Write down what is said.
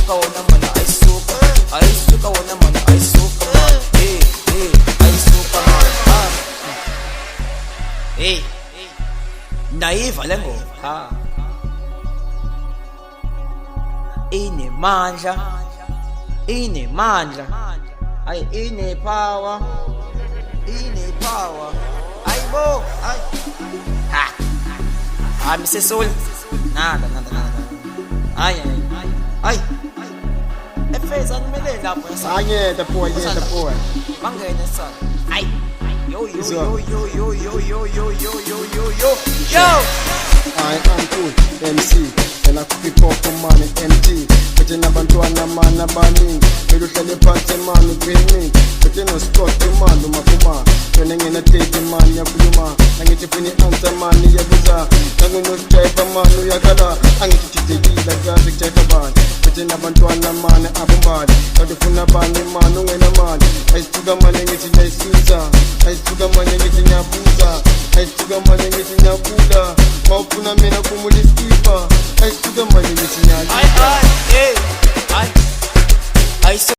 ayisuka wona mana ayisuka wona mana ayisuka man ayisuka man naiva le ngoma inemandla ay inepower ayibo ay Mr. Soul nada ay efeza nimele lapho Yeah, the boy. bangene sana ay yo I am cool, MC. And I could pop for money, MT. But you never do a man about me. You tell the party man who pay me. But you know, Scott, the man, the Makuma. Turning in a take man, Yakuma. And it's a funny answer, man, Yabuza. I'm going to check a man, Yakada. I'm going to take it like a check a band. But you never do a man, Abumad. But the Funabani man, no in a man. I took a man and it's in a Susa. I took a man and it's in a Buza. I took a man and it's in a Buddha.